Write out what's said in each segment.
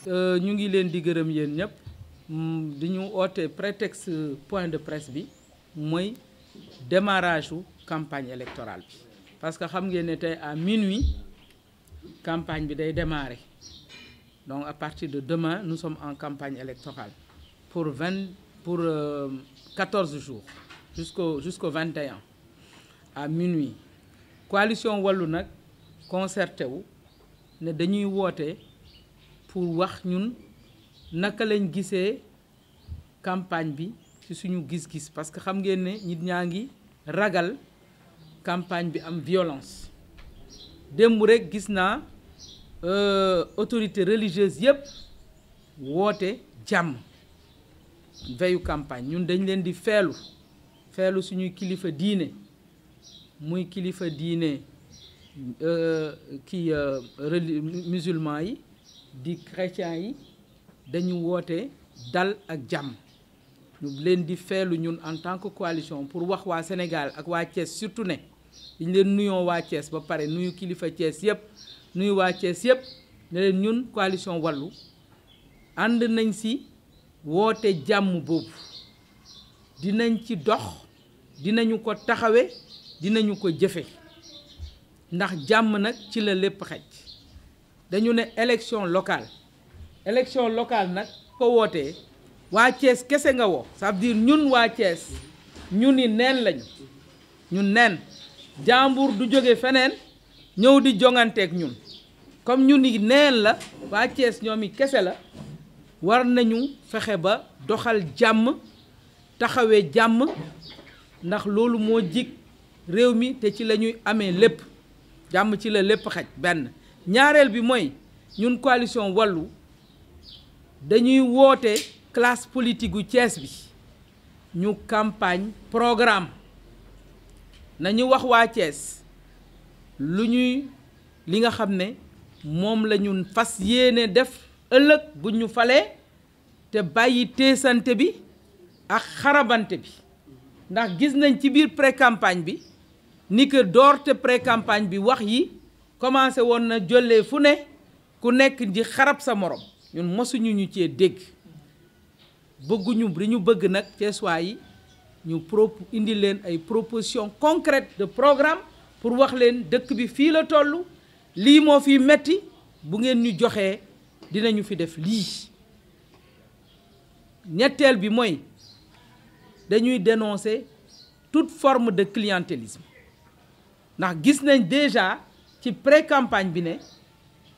ñu ngi leen di gërëm yéen ñëpp di ñu oote prétexte point de presse bi mooy démarrage u campagne électorale bi parce que xam ngeen ne tey à minuit campagne bi day démarrer donc à partir de demain nous sommes en campagne électorale pour 14 jours jusqu'au 21 à minuit. Coalition Wallu nag concerté wu ne dañuy woote pour wax ñun naka lañ gisee campagne bi ci suñu gis-gis parce que xam ngeen ne nit ñaa ngi ragal campagne bi am violence. démb rek gis naa autorité religieuse yépp woote jàmm veyu campagne ñun dañ leen di feelu suñuy kilifa diine muy kilifa diine musulman yi di chrétien yi dañu woote dal ak jàmm ñu leen di feelu ñun en tant que coalition pour wax waa Sénégal ak waa Thiès surtout ne dañ leen nuyoo waa Thiès ba pare nuyu kilifa Thiès yëpp nuyu waa Thiès yëpp ne leen ñun coalition Wallu ànd nañ ci woote jàmm boobu dinañ ci dox dinañu ko taxawe dinañu ko jëfe ndax jàmm nag ci la lépp xej dañu ne élection locale nag ko wootee waa Thiès kese nga woo ça veut dire ñun waa Thiès ñu ni neen lañu ñun neen jàmbur du jóge feneen ñëw di jonganteeg ñun comme ñu ni neen la waa Thiès ñoom i kese la war nañu fexe ba doxal jàmm taxawee jàmm ndax loolu moo jig réew mi te ci la ñuy amee lépp jàmm ci la lépp xaj benn ñaareel bi mooy ñun coalition Wallu dañuy woote classe politique gu Thiès bi ñu campagne programme nañu wax waa Thiès li nga xam ne moom la ñu fas yéene def ëllëg bu ñu falee te bàyyi teesante bi ak xarabante bi ndax gis nañ ci biir pré-campagne bi ni que doorte pré-campagne bi wax yi commencé woon na jollee fu ne ku nekk di xarab sa morom ñun mosuñu ñu cee dégg bëgguñu li ñu bëgg nag Thiessois yi ñu indi leen ay propositions concrètes de programme pour wax leen dëkk bi fii la toll lii moo fi metti bu ngeen ñu joxee dinañu fi def lii. ñetteel bi mooy dañuy dénoncer toute forme de clientélisme ndax gis nañ déjà ci pré-campagne bi ne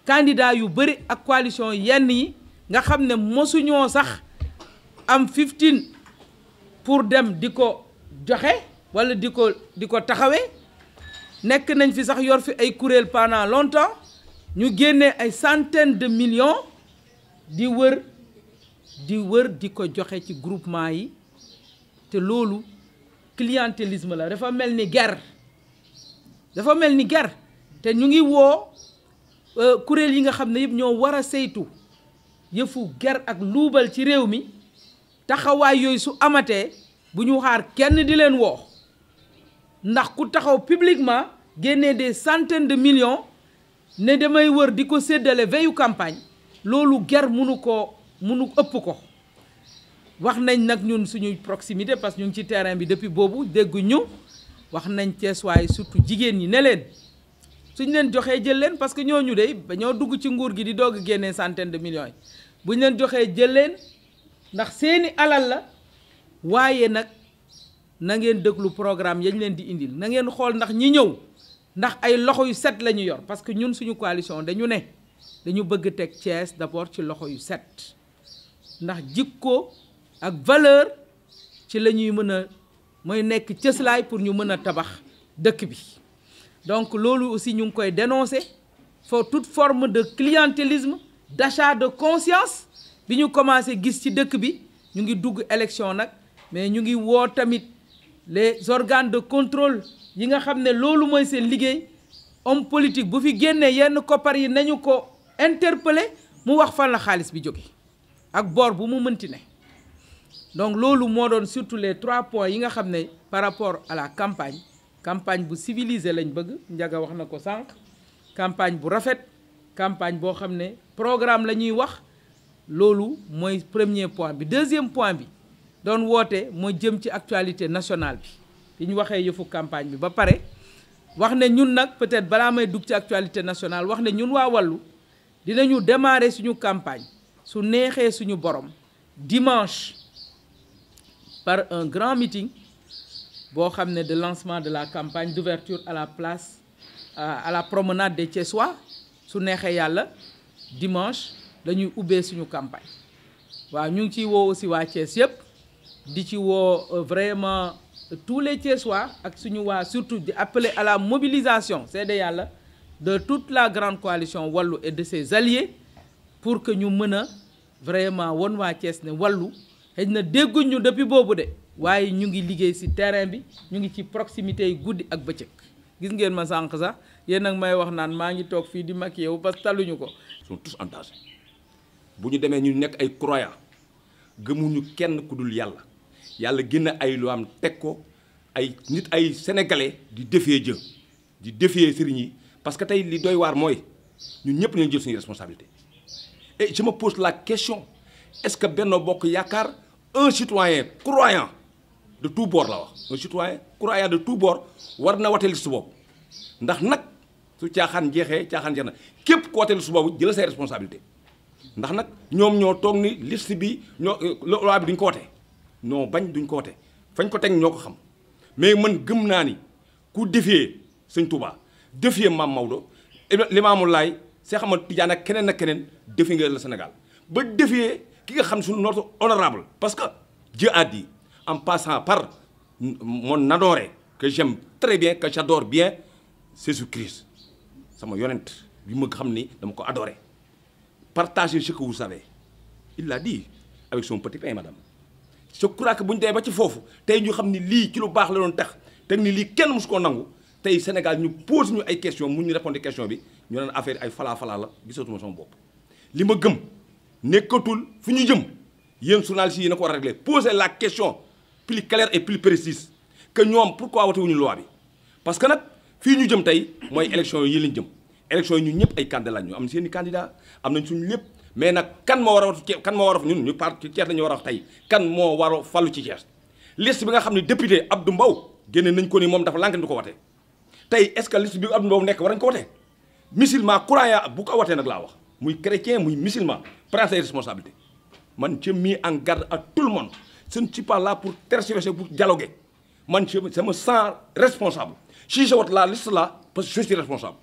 candidat yu bëri ak coalition yenn yi nga xam ne mosuñoo sax am 15 pour dem di ko joxe walla di ko taxawee nekk nañ fi sax yor fi ay kuréel pendant longtemps ñu génnee ay centaines de millions di wër di ko joxe ci groupement yi te loolu clientélisme la dafa mel ni guerre te ñu ngi woo kuréel yi nga xam ne yëpp ñoo war a saytu yëfu guerre ak luubal ci réew mi taxawaay yooyu su amatee bu ñu xaar kenn di leen woo ndax ku taxaw publiquement génnee des centaines de millions ne damay wër di ko séddale veyu campagne loolu guerre mënu ëpp ko wax nañ nag ñun suñuy proximité parce que ñu ngi ci terrain bi depuis boobu dégguñu wax nañ Thiessois yi surtout jigéen ñi ne leen suñ leen joxee jël leen parce que ñooñu de dañoo dugg ci nguur gi di doog a génnee centaine de millions yi buñ leen joxee jël leen ndax seeni alal la waaye nag na ngeen déglu programme yañ leen di indil na ngeen xool ndax ñi ñëw ndax ay loxo yu set la ñu yor parce que ñun suñu coalition dañu bëgg teg Thiès d'abord ci loxo yu set ndax jikko ak valeur ci la ñuy mën a mooy nekk cëslaay pour ñu mën a tabax dëkk bi donc loolu aussi ñu ngi koy dénoncer pour toute forme de clientélisme d'achat de conscience bi ñu commencé gis ci dëkk bi ñu ngi dugg élection nag mais ñu ngi woo tamit les organes de contrôle yi nga xam ne loolu mooy seen liggéey homme politique bu fi génnee yenn koppar yi nañu ko interpeller mu wax fan la xaalis bi jóge ak boor bu mu mënti ne donc loolu moo doon surtout les 3 points yi nga xam ne par rapport à la campagne bu civilisée lañ bëgg Ndiaga wax na ko sànq campagne bu rafet campagne boo xam ne programme la ñuy wax loolu mooy premier point bi. Deuxième point bi doon woote moo jëm ci actualité nationale bi ñu waxee yëfu campagne bi ba pare wax ne ñun nag peut-être balaa may dugg ci actualité nationale wax ne ñun waa Wallu dinañu démarrer suñu campagne su neexee suñu borom dimanche par un grand meeting boo xam ne de lancement de la campagne d'ouverture à la place à la promenade des Thiessois su neexee yàlla dimanche la ñuy ubbee suñu campagne. waaw ñu ngi ciy woo aussi waa Thiès yëpp di ci woo vraiment tous les Thiessois ak suñu waa surtout di appeler à la mobilisation seede yàlla de toute la grande coalition Wallu et de ses alliés pour que ñu mën a vraiment won waa Thiès ne Wallu xëy na dégguñ ñu depuis boobu de waaye ñu ngi liggéey ci terrain bi ñu ngi ci proximité yi guddi ak bëccëg. gis ngeen ma sànq sax yéen nag may wax naan maa ngi toog fii di maquillé wu parce que taluñu ko. sont tous en danger bu ñu demee ñu nekk ay croyants gëmuñu kenn ku dul yàlla yàlla génn ay lu am teg ko ay nit ay sénégalais di défier Dieu di défier sëriñ yi parce que tey li doy waar mooy ñun ñëpp nañu jël suñu responsabilité. Et je me pose la question, est-ce que Benno Bokk Yaakaar un citoyen croyant de tout bord la wax un citoyen croyant de tout bord war na wote liste boobu ndax nag su caaxaan jeexee caaxaan jeex na képp ku wote liste boobu jël say responsabilité ndax nag ñoom ñoo toog ni liste bi ñoo loi bi duñ ko wote non bañ duñ ko wote fañ ko teg ñoo ko xam mais man gëm naa ni ku défier Sëñ Touba défier Mame Maodo Limamou Laye Cheikh Ahmadou Tidiane ak keneen défier nga le Sénégal ba défier ki nga xam suñu notre honorable parce que Dieu a dit en passant par mon adoré que j'aime très bien que j'adore bien Jésus-Christ sama yonent bi ma xam ni dama ko adoré partagez ce que vous savez il l'a dit avec son petit pain madame je crois que bu ñu demee ba ci foofu tey ñu xam ni lii ci lu baax la doon tax te ni lii kenn mosu koo nangu tey Sénégal ñu pose ñu ay question mun ñu répondre question bi ñu naan affaire ay falaa la gisatuma sama bopp li ma gëm nekkatul fu ñu jëm yéen journalistes yi na ko war a régler poser la question plus claire et plus précise que ñoom pourquoi wote wuñu loi bi parce que nag fii ñu jëm tey mooy élection yi lañ jëm élection yi ñun ñëpp ay candidat lañ ñu am seen i candidat am nañ suñu lépp mais nag kan moo war a wat kan moo war a ñun ñu part ci Thiès la ñu war a wax tey kan moo war a fallu ci Thiès liste bi nga xam ne député Abdou Mbow génne nañ ko ni moom dafa lànk du ko wote tey est-ce que liste bi Abdou Mbow nekk war nañ ko wote musulman croyant bu ko watee nag laa wax muy chrétien muy musulman prend ses responsabilités man j'ai mis en garde à tout le monde je ne suis pas là pour tergiverser pour dialoguer man je me sens responsable si je vote la liste là parce que je suis responsable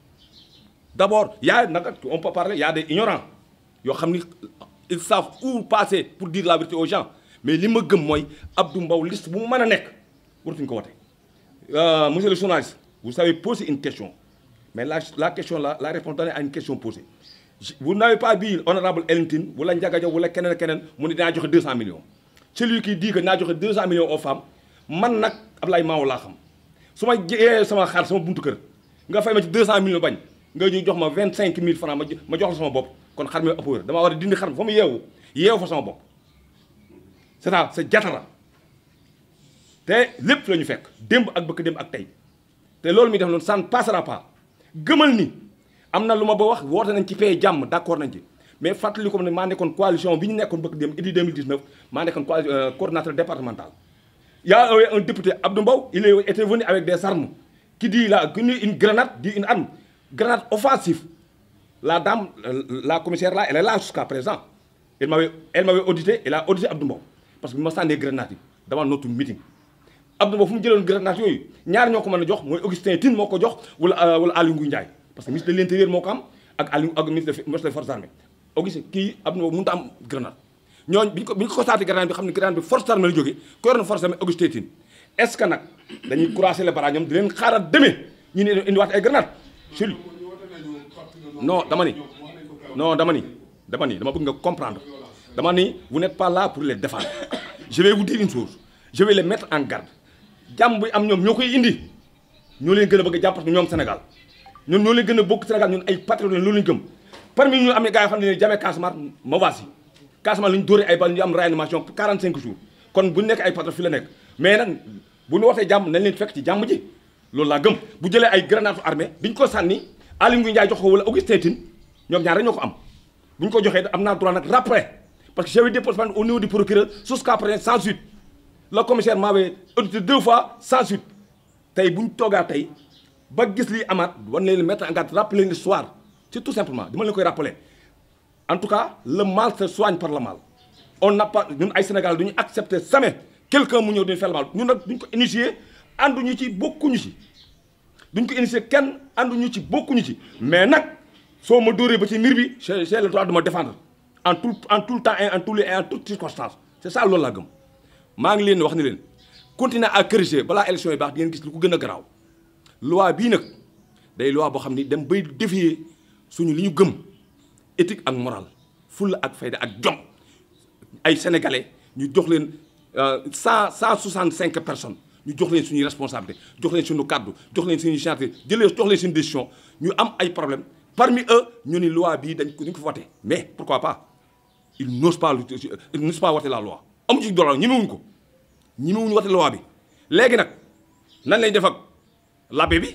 d'abord y a nag on peut parler y a des ignorants yoo xam ni ils savent où passer pour dire la vérité aux gens mais li ma gëm mooy Abdou Mbow liste bu mu mën a nekk waratuñu ko wote monsieur le journaliste vous savez poser une question mais la question là la réponse donnée à une question posée vous n'avez pas dit honorable Elentine wala Ndiaga Diaw wala keneen mu ne dinaa joxe 200 millions celui qui dit que dinaa joxe 200 millions aux femmes man nag Ablaye Maw laa xam su ma jiyee sama xaar sama buntu kër nga fay ma ci 200 millions bañ nga ñu jox ma 25 000 francs ma jox la sama bopp kon xar mi ëpp wér damaa war a dindi xar mi fa mu yeewu fa sama bopp c'est ça c'est jatara te lépp la ñu fekk démb ak bëkk démb ak tey te loolu mi def noonu ça ne passera pas gëmal ni am na lu ma ba wax woote nañ ci paix jàmm d'accord nañ ci mais fàttali ko ne maa nekkoon coalition bi ñu nekkoon bëkk démb idi 2019 maa nekkoon coordinateur départemental y a un député Abdou Mbow il était venu avec des armes qui dit une grenade dit une arme grenade offensive la dame la commissaire là elle est là jusqu'à présent elle m'avait audité elle a audité Abdou Mbow parce que bi ma sànnee grenade yi devant notre meeting Abdou Mbow fu mu jëloon grenade yooyu ñaar ñoo ko mën a jox mooy Augustin Tine moo ko jox wala Aly Ngouille Ndiaye parce que ministre de l'intérieur moo ko am ak ministre des forces armées Augustin kii Abdou Mbow mënut a am grenade ñooñu bi ñu ko constaté grenade bi xam ne grenade bi force armée la jógee ko yoroon force armée Augustin Tine est-ce que nag dañuy croiser les bras ñoom di leen xaaral demee ñu ne indiwaat ay grenade Jules non dama bëgg nga comprendre dama ni vous n'êtes pas là pour les défendre je vais vous dire une chose je vais les mettre en garde jàmm buy am ñoom ñoo koy indi ñoo leen gën a bëgg a jàpp parce que ñoom Sénégal ñoom ñoo leen gën a bokk Sénégal ñun ay patriotes loolu lañu gëm parmi ñu am ne gars yi xam ne jamais Casamance ma voici Casamance la ñu dóoree ay bal ñu am réanimation pour 45 jours kon bu nekk ay patriotes fi la nekk mais nag bu ñu wootee jàmm nañ leen fekk ci jàmm ji loolu laa gëm bu jëlee ay grenade armée biñ ko sànni Aly Ngouille Ndiaye jox ko wala Augustin Tine ñoom ñaar rek ñoo ko am bu ñu ko joxee am naa droit nag après parce que j'avais déposé au niveau du procureur jusqu'à présent sans suite le commissaire m'avait audité 2 fois sans suite tey bu ñu toogaa tey ba gis lii amaat war nañ leen mettre en garde rappeler l'histoire c'est tout simplement dama leen koy rappeler en tout cas le mal se soigne par le mal on n'a pas ñun ay Sénégal du ñu accepter jamais quelqu'un mu ñëw duñu faire le mal ñun nag duñ ko initier ànduñu ci bokkuñu ci duñ ko initier kenn ànduñu ci bokkuñu ci mais nag soo ma dóoree ba ci mbir bi j'ai le droit de me défendre en tout le temps et en tous les et en toutes circonstances c'est ça loolu laa gëm maa ngi leen wax ni leen continuer à corriger balaa élection yi baax di ngeen gis lu ko gën a garaaw loi bii nag day loi boo xam ni dem bay défier suñu li ñu gëm éthique ak morale fulla ak fayda ak jom ay sénégalais ñu jox leen 165 personnes ñu jox leen suñuy responsabilité jox leen suñu kàddu jox leen suñuy chantier jox leen suñu décision ñu am ay problème parmi eux ñu ni loi bii dañ ko voté mais pourquoi pas ils n'osent pas voter la loi amu ci doole ñemewuñ ko ñemewuñu voter loi bi léegi nag nan lañ def ak l'abbé bi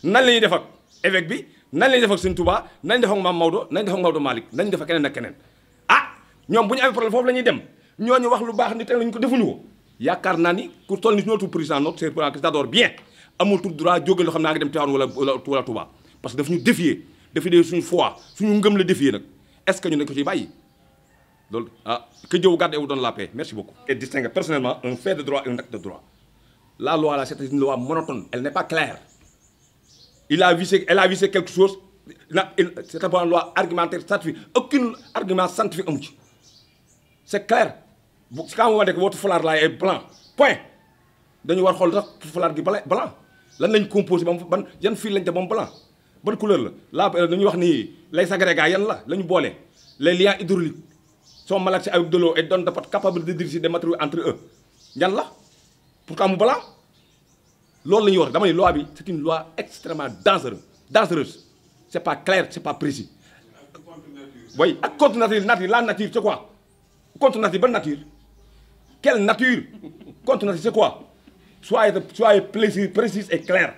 nan la ñuy def ak évêque bi nan la ñuy def ak Sëñ Touba nañ def ak Maam Maodo nañ def ak Maodo Malick nañ def ak keneen ak keneen ah ñoom bu ñu amee problème foofu la ñuy dem ñooñu wax lu baax ni teg lañu ko defuñu ko yaakaar naa ni ku toll ni notre président notre cher président que j'adore bien amul tout droit jóge loo xam naa ngi dem Tivaouane wala Touba parce que daf ñu défier suñu foi suñu ngëm la défier nag est-ce que ñu dañ ko ciy bàyyi loolu que Dieu vous garde et vous donne la paix merci beaucoup. Et distingue personnellement un fait de droit et un acte de droit la loi là c'est une loi monotone elle n'est pas claire elle a visé quelque chose c'est une loi argumentaire scientifique aucun argument scientifique amu ci c'est clair quand on dit que votre foulard là est blanc point dañu war xool sax foulard gi blanc lan lañ composé ba ban yan fil lañ te ba mu blanc ban couleur la dañuy wax ni les agrégats yan la ñu boole les liens hydrauliques sont malaxés avec de l'eau et donc dafa capable de diriger des matériaux entre eux yan la pourquoi mu blanc loolu la ñuy wax dama ni loi bi c'est une loi extrêmement dangereuse c'est pas clair c'est pas précis. oui ak contre nature la nature c'est quoi contre nature ban nature quelle nature contre nature c'est quoi soyez précis et clair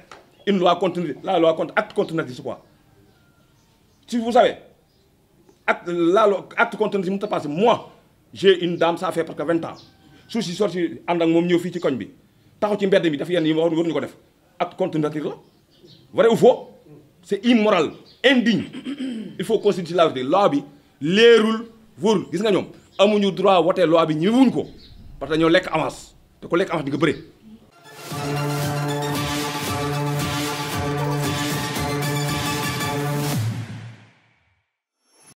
une loi contre la loi contre acte contre nature c'est quoi si vous savez acte contre nature mënut a passer moi j'ai une dame ça fait presque 20 ans su si sorti ànd ak moom ñëw fii ci koñ bi taxaw ci mbedd mi daf yenn yi waruñu ko def acte contre nature la vrai ou faux c'est immoral indigne il faut considérer la vérité loi bi leerul wóorul gis nga ñoom amuñu droit wote loi bi ñëwuñ ko parce que ñoo lekk avance te ko lekk avance di nga bëre